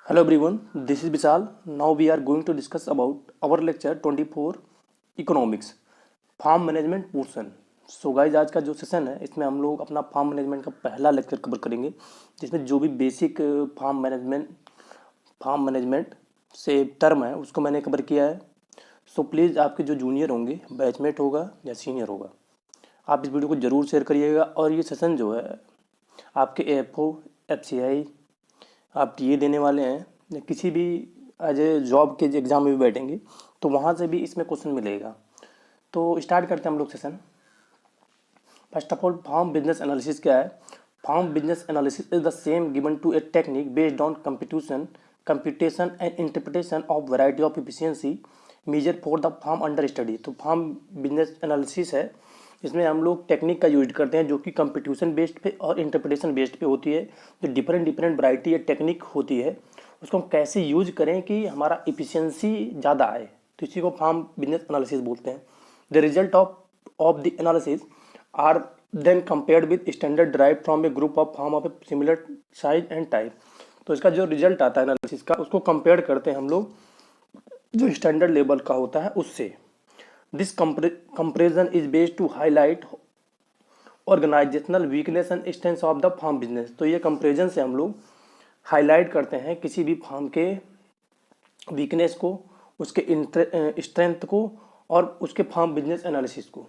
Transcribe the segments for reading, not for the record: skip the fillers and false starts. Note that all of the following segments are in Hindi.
Hello everyone, this is Vishal. Now we are going to discuss about our lecture 24 Economics farm management portion. So guys आज का जो सेशन है इसमें हम लोग अपना फार्म मैनेजमेंट का पहला लेक्चर कवर करेंगे, जिसमें जो भी बेसिक फार्म मैनेजमेंट से टर्म है उसको मैंने कवर किया है। सो प्लीज़ आपके जो जूनियर होंगे, बैचमेट होगा या सीनियर होगा, आप इस वीडियो को ज़रूर शेयर करिएगा। और ये सेशन जो है आपके एफ FCI आप टीए देने वाले हैं या किसी भी एज ए जॉब के एग्ज़ाम में भी बैठेंगे तो वहाँ से भी इसमें क्वेश्चन मिलेगा। तो स्टार्ट करते हैं हम लोग session. First of all, farm business analysis क्या है? Farm business analysis is the same given to a technique based on computation and interpretation of variety of efficiency measure for the farm under study. तो फार्म बिजनेस एनालिसिस है, इसमें हम लोग टेक्निक का यूज करते हैं जो कि कंप्यूटेशन बेस्ड पे और इंटरप्रिटेशन बेस्ड पे होती है। जो डिफरेंट वैरायटी या टेक्निक होती है उसको हम कैसे यूज करें कि हमारा एफिशिएंसी ज़्यादा आए, तो इसी को फार्म बिजनेस एनालिसिस बोलते हैं। The result of the analysis are then compared with standard drive from a group of farm of a similar size and type. तो इसका जो रिजल्ट आता है एनालिसिस का, उसको कंपेयर करते हैं हम लोग जो स्टैंडर्ड लेवल का होता है उससे। This comparison is based to highlight organizational weakness and strength of the farm business. तो ये कंपेरिजन से हम लोग हाईलाइट करते हैं किसी भी फार्म के वीकनेस को, उसके स्ट्रेंथ को और उसके फार्म बिजनेस एनालिसिस को।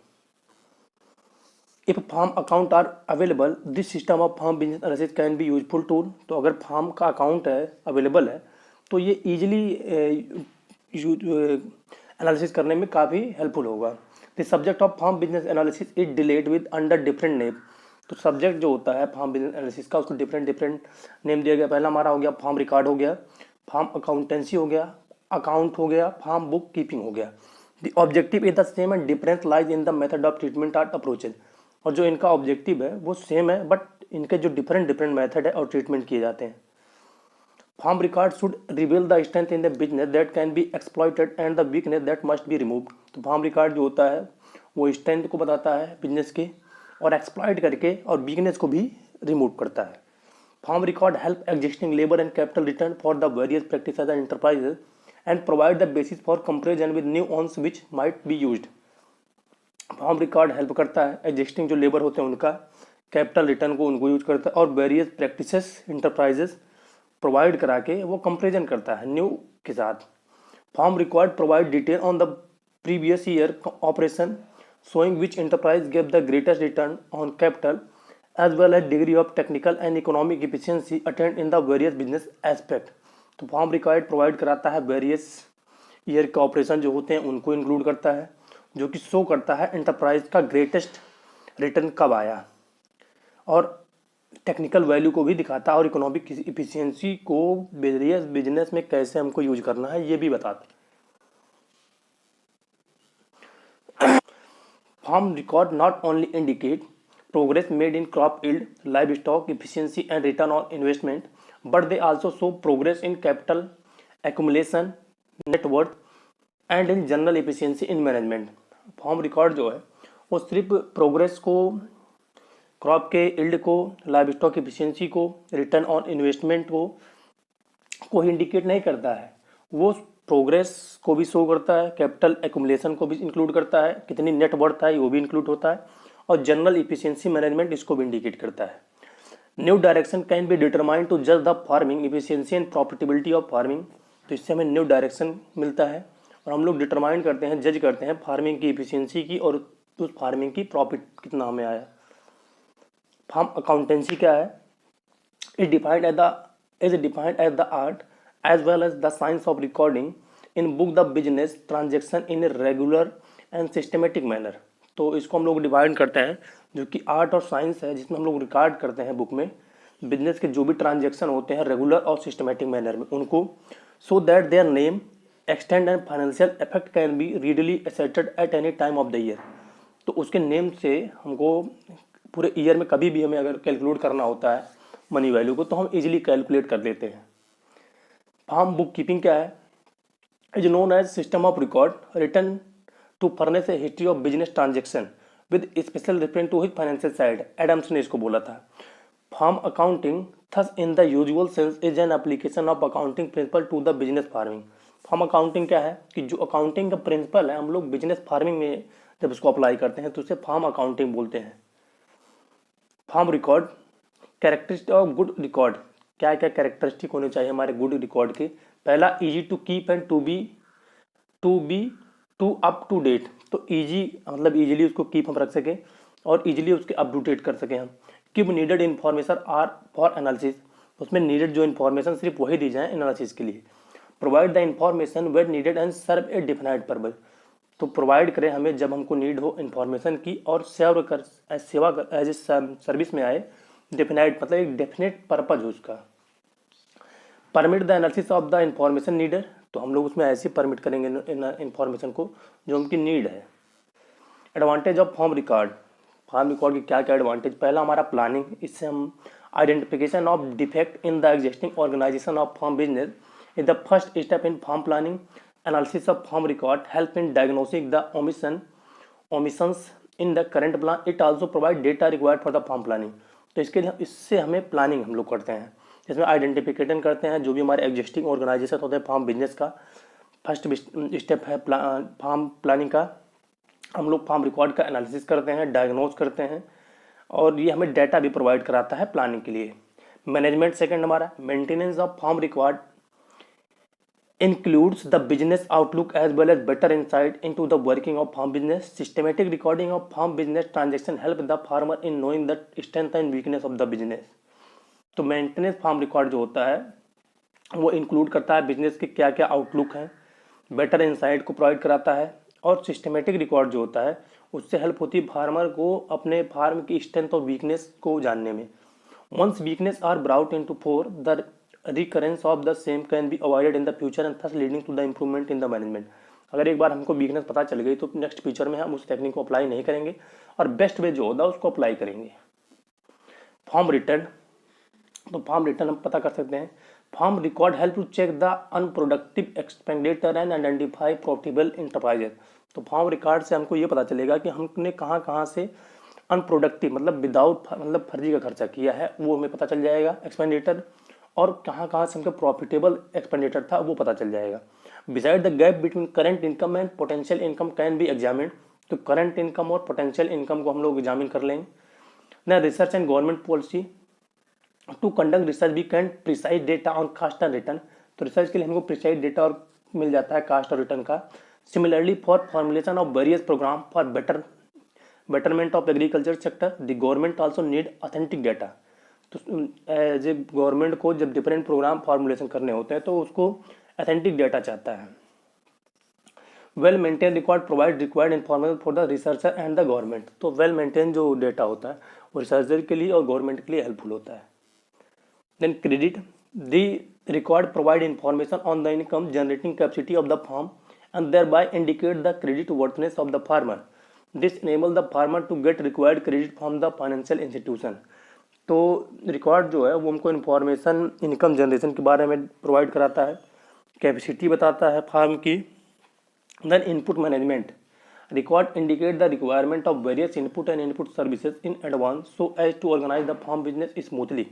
If farm account are available, this system of farm business analysis can be useful tool. तो अगर फार्म का अकाउंट है, अवेलेबल है, तो ये ईजिली एनालिसिस करने में काफ़ी हेल्पफुल होगा। The subject of farm business analysis is dealt with under different name. तो सब्जेक्ट जो होता है फार्म बिजनेस एनालिसिस का, उसको डिफरेंट नेम दिया गया। पहला हमारा हो गया फार्म रिकॉर्ड हो गया, फार्म अकाउंटेंसी हो गया, अकाउंट हो गया, फार्म बुक कीपिंग हो गया। The objective is the same and difference lies in the method of treatment or approaches. और जो इनका ऑब्जेक्टिव है वो सेम है, बट इनके जो डिफरेंट मेथड है और ट्रीटमेंट किए जाते हैं। Farm record should reveal the strength in the business that can be exploited and the weakness that must be removed. तो फार्म रिकॉर्ड जो होता है वो स्ट्रेंथ को बताता है बिजनेस के, और एक्सप्लॉइट करके और वीकनेस को भी रिमूव करता है। Farm record help existing labour and capital return for the various practices and enterprises and provide the basis for comparison with new ones which might be used. Farm record help करता है एग्जिस्टिंग जो लेबर होते हैं उनका, कैपिटल रिटर्न को उनको यूज करता है, और वेरियस प्रैक्टिसेस इंटरप्राइजेस प्रोवाइड करा के वो कंपेरिजन करता है न्यू के साथ। Farm record provide detail on the previous year operation showing which enterprise gave the greatest return on capital as well as degree of technical and economic efficiency attained in the various business aspect। तो फार्म रिकॉर्ड प्रोवाइड कराता है वेरियस ईयर के ऑपरेशन जो होते हैं उनको इंक्लूड करता है, जो कि शो करता है एंटरप्राइज का ग्रेटेस्ट रिटर्न कब आया, और टेक्निकल वैल्यू को भी दिखाता है, और इकोनॉमिक इफिशियंसी को वेरियस बिजनेस में कैसे हमको यूज करना है ये भी बताता है। Farm record not only indicate progress made in crop yield, livestock efficiency and return on investment, but they also show progress in capital accumulation, net worth and in general efficiency in management। Farm record जो है वो सिर्फ प्रोग्रेस को, क्रॉप के यील्ड को, लाइवस्टॉक एफिशिएंसी को, रिटर्न ऑन इन्वेस्टमेंट को इंडिकेट नहीं करता है, वो प्रोग्रेस को भी शो करता है, कैपिटल एक्यूमुलेशन को भी इंक्लूड करता है, कितनी नेट वर्थ है वो भी इंक्लूड होता है, और जनरल इफिशियंसी मैनेजमेंट इसको भी इंडिकेट करता है। New direction can be determine to जज the farming efficiency and profitability of farming. तो इससे हमें न्यू डायरेक्शन मिलता है और हम लोग डिटरमाइन करते हैं, जज करते हैं फार्मिंग की इफिशियंसी की और उस फार्मिंग की प्रॉफिट कितना हमें आया। फार्म अकाउंटेंसी क्या है? Is defined as the art as well as the science of recording in book the business transaction in a regular and systematic manner। तो इसको हम लोग डिवाइड करते हैं, जो कि आर्ट और साइंस है, जिसमें हम लोग रिकॉर्ड करते हैं बुक में बिजनेस के जो भी ट्रांजेक्शन होते हैं रेगुलर और सिस्टमेटिक मैनर में उनको, so that their name extend and financial effect can be readily एसेटेड at any time of the year. तो उसके नेम से हमको पूरे ईयर में कभी भी हमें अगर कैलकुलेट करना होता है मनी वैल्यू को, तो हम इजीली कैलकुलेट कर लेते हैं। फार्म बुक कीपिंग क्या है? Is known as system of record written to furnish a history of business transaction with special reference to his financial side. Adams ने इसको बोला था। Farm accounting thus in the usual sense is an application of accounting principle to the business farming. Farm accounting क्या है कि जो अकाउंटिंग का प्रिंसिपल है हम लोग बिजनेस फार्मिंग में जब उसको अप्लाई करते हैं तो उसे फार्म अकाउंटिंग बोलते हैं। Farm record, characteristic of good record, क्या क्या कैरेक्टरिस्टिक होने चाहिए हमारे गुड रिकॉर्ड के। पहला, easy to keep and to be to up to date. तो इजी मतलब इजीली उसको कीप हम रख सकें और इजीली उसके अप टू डेट कर सकें हम। Give needed information are for analysis, उसमें नीडेड जो इन्फॉर्मेशन सिर्फ वही दी जाए एनालिसिस के लिए। Provide the information where needed and serve a defined purpose, तो प्रोवाइड करें हमें जब हमको नीड हो इन्फॉर्मेशन की और सेवा कर एज ए सर्विस में आए। डिफिनाइट मतलब एक डेफिनेट पर्पज हो उसका। Permit the analysis of the information needed, तो हम लोग उसमें ऐसे परमिट करेंगे इन्फॉर्मेशन को जो उनकी नीड है। Advantage of farm record, farm record की क्या क्या एडवांटेज। पहला हमारा प्लानिंग, इससे हम identification of defect in the existing organization of farm business is the first step in farm planning. Analysis of farm record help in diagnosing the omissions in the current plan. It also provide data required for the farm planning, तो इसके लिए इससे हमें प्लानिंग हम लोग करते हैं जिसमें आइडेंटिफिकेशन करते हैं जो भी हमारे एग्जिस्टिंग ऑर्गेनाइजेशन होते हैं फॉर्म बिजनेस का। फर्स्ट स्टेप है फॉर्म प्लानिंग का। हम लोग फॉर्म रिकॉर्ड का एनालिसिस करते हैं, डायग्नोज करते हैं और ये हमें डाटा भी प्रोवाइड कराता है प्लानिंग के लिए। मैनेजमेंट सेकंड हमारा, maintenance of farm record includes the business outlook as well as better insight into the working of farm business. Systematic recording of farm business transaction help the farmer in knowing the strength and weakness of the business. तो मेंटेनेंस फार्म रिकॉर्ड जो होता है वो इंक्लूड करता है बिजनेस के क्या क्या आउटलुक हैं, बेटर इंसाइट को प्रोवाइड कराता है और सिस्टमेटिक रिकॉर्ड जो होता है उससे हेल्प होती है फार्मर को अपने फार्म की स्ट्रेंथ और वीकनेस को जानने में। Once weakness are brought into fore, the recurrence of the same can be avoided in the future and thus leading to the improvement in the management। अगर एक बार हमको वीकनेस पता चल गई तो नेक्स्ट फ्यूचर में हम उस टेक्निक को अप्लाई नहीं करेंगे और बेस्ट वे जो होगा उसको अप्लाई करेंगे। फॉर्म रिटर्न, तो फॉर्म रिटर्न हम पता कर सकते हैं। Farm record help to check the unproductive expenditure and identify profitable enterprises. तो फॉर्म रिकॉर्ड से हमको ये पता चलेगा कि हमने कहाँ कहाँ से अनप्रोडक्टिव मतलब विदाउट मतलब फर्जी का खर्चा किया है वो हमें पता चल जाएगा एक्सपेंडिचर, और कहाँ कहाँ से हमका प्रॉफिटेबल एक्सपेंडिचर था वो पता चल जाएगा। Beside the gap between current income and potential income can be examine, तो करंट इनकम और पोटेंशियल इनकम को हम लोग एग्जामिन कर लेंगे। न research and government policy, to conduct research we can precise data on cost and return, तो रिसर्च के लिए हमको प्रिसाइज डेटा और मिल जाता है कास्ट और रिटर्न का। Similarly for formulation of various program for betterment of agriculture sector, the government also need authentic data। तो एज ए गवर्नमेंट को जब डिफरेंट प्रोग्राम फॉर्मुलेशन करने होते हैं तो उसको अथेंटिक डेटा चाहता है। Well maintain record provide required information for the researcher and the government, तो वेल मेंटेन जो डेटा होता है वो रिसर्चर के लिए और गवर्नमेंट के लिए हेल्पफुल होता है। Then credit, the record provide information on the income generating capacity of the farm and thereby indicate the credit worthiness of the farmer. This enable the farmer to get required credit from the financial institution. तो रिकॉर्ड जो है वो हमको इन्फॉर्मेशन इनकम जनरेशन के बारे में प्रोवाइड कराता है, कैपेसिटी बताता है फार्म की। Then input management, record indicate the requirement of various input and input services in advance so as to organize the farm business smoothly.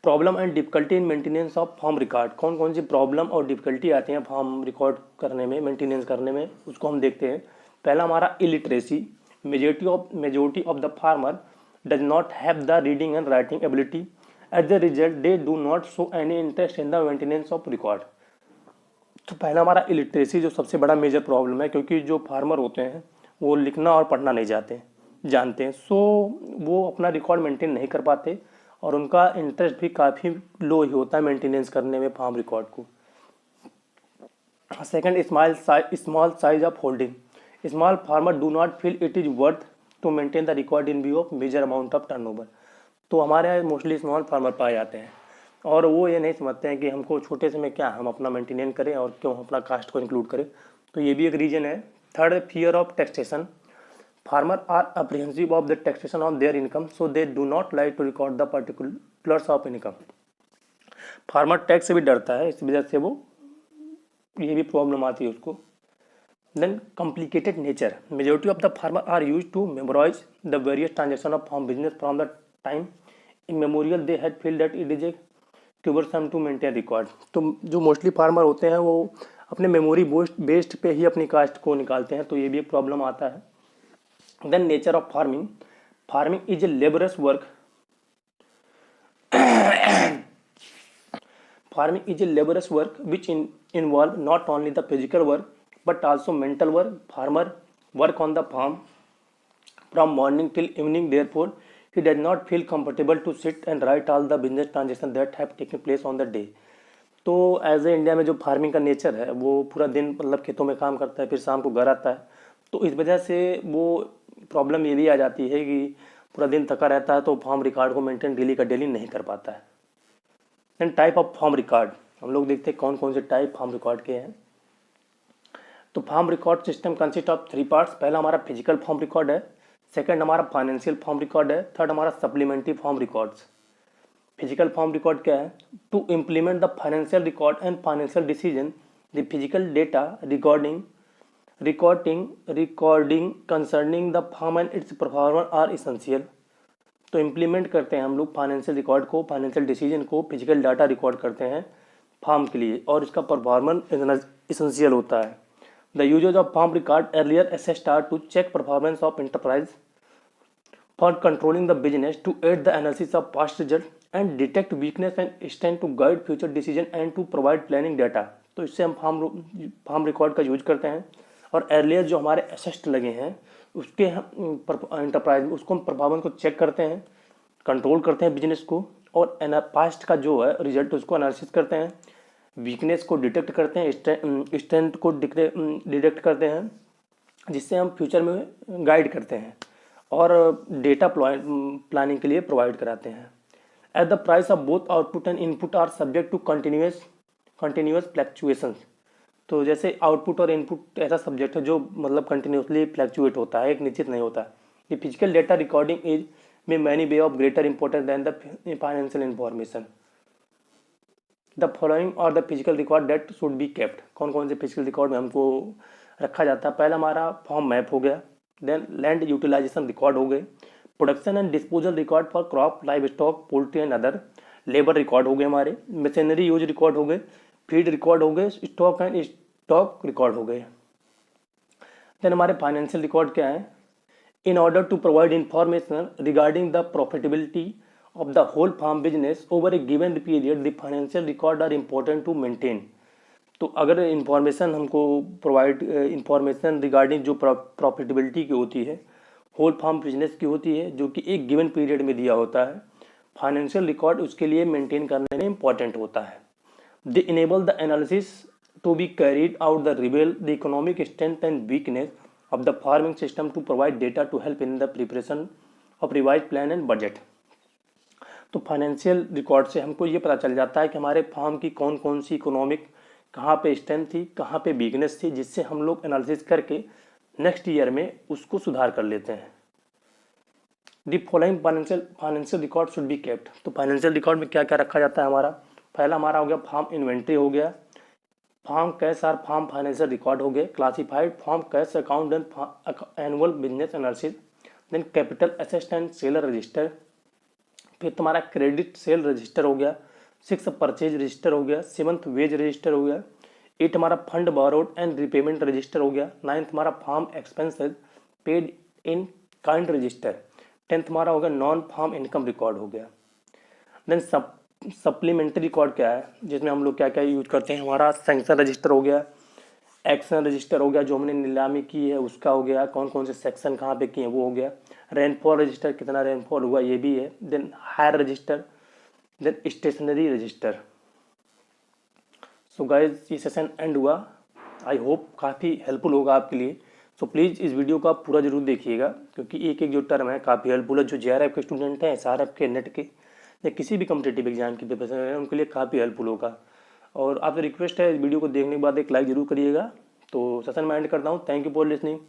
Problem and difficulty in maintenance of farm record, कौन कौन सी प्रॉब्लम और डिफिकल्टी आती हैं फार्म रिकॉर्ड करने में, मेंटेनेंस करने में, उसको हम देखते हैं। पहला हमारा illiteracy, majority of the farmer does not have the reading and writing ability. As a result, they do not show any interest in the maintenance of record। तो पहला हमारा इलिटरेसी जो सबसे बड़ा मेजर प्रॉब्लम है, क्योंकि जो फार्मर होते हैं वो लिखना और पढ़ना नहीं जानते हैं, सो वो अपना रिकॉर्ड मेंटेन नहीं कर पाते और उनका इंटरेस्ट भी काफ़ी लो ही होता है मेंटेनेंस करने में फार्म रिकॉर्ड को। Second, small size of holding, small farmer do not feel it is worth to maintain the record in view of major amount of turnover. तो हमारे यहाँ मोस्टली स्मॉल फार्मर पाए जाते हैं और वो ये नहीं समझते हैं कि हमको छोटे से में क्या हम अपना मेंटेन करें और क्यों अपना कास्ट को इंक्लूड करें, तो ये भी एक रीजन है। Third, fear of taxation, farmer are apprehensive of the taxation on their income so they do not like to record the particulars of income. Farmer tax से भी डरता है, इस वजह से वो ये भी प्रॉब्लम आती है उसको। Then complicated nature, majority of the farmer are used to memorize the various transaction of farm business from the time in memorial they had feel that it is a cumbersome to maintain record. तो जो मोस्टली फार्मर होते हैं वो अपने मेमोरी बेस्ड पे ही अपनी कास्ट को निकालते हैं, तो ये भी एक प्रॉब्लम आता है। Then nature of farming, farming is a laborious work, farming is a laborious work which involve not only the physical work but also mental work. Farmer work on the farm from morning till evening, therefore he does not feel comfortable to sit and write all the business transactions that have taken place on the day. तो एज ए इंडिया में जो फार्मिंग का नेचर है वो पूरा दिन मतलब खेतों में काम करता है, फिर शाम को घर आता है, तो इस वजह से वो प्रॉब्लम ये भी आ जाती है कि पूरा दिन थका रहता है तो फार्म रिकॉर्ड को मेंटेन डेली का डेली नहीं कर पाता है। And type of farm record, हम लोग देखते हैं कौन कौन से टाइप फार्म रिकॉर्ड के हैं। तो farm record system consist of 3 parts. पहला हमारा फिजिकल फार्म रिकॉर्ड है, सेकंड हमारा फाइनेंशियल फार्म रिकॉर्ड है, थर्ड हमारा supplementary farm records. Physical farm record क्या है? To implement the financial record and financial decision, the physical data recording concerning the farm and its performer are essential. तो इम्प्लीमेंट करते हैं हम लोग फाइनेंशियल रिकॉर्ड को, फाइनेंशियल डिसीजन को, फिजिकल डाटा रिकॉर्ड करते हैं फार्म के लिए और इसका परफॉर्मेंस इसेंशियल होता है। The usages of farm record earlier assessed are to check performance of enterprise, for controlling the business, to aid the analysis of past result and detect weakness and stand to guide future decision and to provide planning data. तो इससे हम फार्म रिकॉर्ड का यूज करते हैं और अर्लियर जो हमारे असेस्ट लगे हैं उसके हम एंटरप्राइज उसको हम परफॉर्मेंस को चेक करते हैं, कंट्रोल करते हैं बिजनेस को, और पास्ट का जो है रिजल्ट उसको एनालिसिस करते हैं, वीकनेस को डिटेक्ट करते हैं, स्ट्रेंथ को डिटेक्ट करते हैं, जिससे हम फ्यूचर में गाइड करते हैं और डेटा प्लानिंग के लिए प्रोवाइड कराते हैं। At the price of both output and input are subject to continuous fluctuations. तो जैसे आउटपुट और इनपुट ऐसा सब्जेक्ट है जो मतलब कंटिन्यूसली फ्लैक्चुएट होता है, एक निश्चित नहीं होता। The physical data recording is in many way of greater importance than the financial information. The following are the physical record date should be kept. कौन कौन से फिजिकल रिकॉर्ड में हमको रखा जाता है? पहला हमारा फॉर्म मैप हो गया, देन लैंड यूटिलाइजेशन रिकॉर्ड हो गए, production and disposal record for crop, live stock, poultry and other, labour record हो गए हमारे, मशीनरी यूज रिकॉर्ड हो गए, फीड रिकॉर्ड हो गए, स्टॉक एंड स्टॉक रिकॉर्ड हो गए। देन हमारे फाइनेंशियल रिकॉर्ड क्या है? In order to provide information regarding the profitability of the whole farm business over a given period, the financial record are important to maintain। तो अगर इंफॉर्मेशन हमको प्रोवाइड इंफॉर्मेशन रिगार्डिंग जो प्रॉफिटेबिलिटी की होती है होल फार्म बिजनेस की होती है जो कि एक गिवन पीरियड में दिया होता है, फाइनेंशियल रिकॉर्ड उसके लिए मेंटेन करने में इंपॉर्टेंट होता है। They enable the analysis to be carried out the reveal the economic strength and weakness of the farming system to provide data to help in the preparation of revise plan and budget. तो फाइनेंशियल रिकॉर्ड से हमको ये पता चल जाता है कि हमारे फार्म की कौन कौन सी इकोनॉमिक कहाँ पे स्ट्रेंथ थी, कहाँ पे वीकनेस थी, जिससे हम लोग एनालिसिस करके नेक्स्ट ईयर में उसको सुधार कर लेते हैं। The following financial record should be kept. तो फाइनेंशियल रिकॉर्ड में क्या क्या रखा जाता है हमारा? पहला हमारा हो गया फार्म इन्वेंट्री हो गया, फार्म कैश और फार्म फाइनेंशियल रिकॉर्ड हो गए, classified farm cash account and annual business analysis, then capital asset and seller register, फिर तुम्हारा क्रेडिट सेल रजिस्टर हो गया, 6 परचेज रजिस्टर हो गया, 7th वेज रजिस्टर हो गया, 8 हमारा fund borrowed and repayment register हो गया, 9th हमारा farm expenses paid in kind register, 10th हमारा हो गया नॉन फार्म इनकम रिकॉर्ड हो गया। देन सप्लीमेंट्री रिकॉर्ड क्या है जिसमें हम लोग क्या क्या यूज करते हैं? हमारा सैंक्शन रजिस्टर हो गया, एक्शन रजिस्टर हो गया, जो हमने नीलामी की है उसका हो गया, कौन कौन से सेक्शन कहाँ पे किए हैं वो हो गया, रेनफॉल रजिस्टर कितना रेनफॉल हुआ ये भी है, then hire register, then stationery register. So guys ये सेशन एंड हुआ, आई होप काफ़ी हेल्पफुल होगा आपके लिए। सो प्लीज़ इस वीडियो को आप पूरा जरूर देखिएगा क्योंकि एक एक जो टर्म है काफ़ी हेल्पफुल है। जो JRF के स्टूडेंट हैं, SRF के, नेट के या किसी भी कम्पिटेटिव एग्जाम की प्रिपरेशन है उनके लिए काफ़ी हेल्पफुल होगा। और आपसे रिक्वेस्ट है इस वीडियो को देखने के बाद एक लाइक जरूर करिएगा। तो सेशन में एंड करता हूँ। Thank you for listening.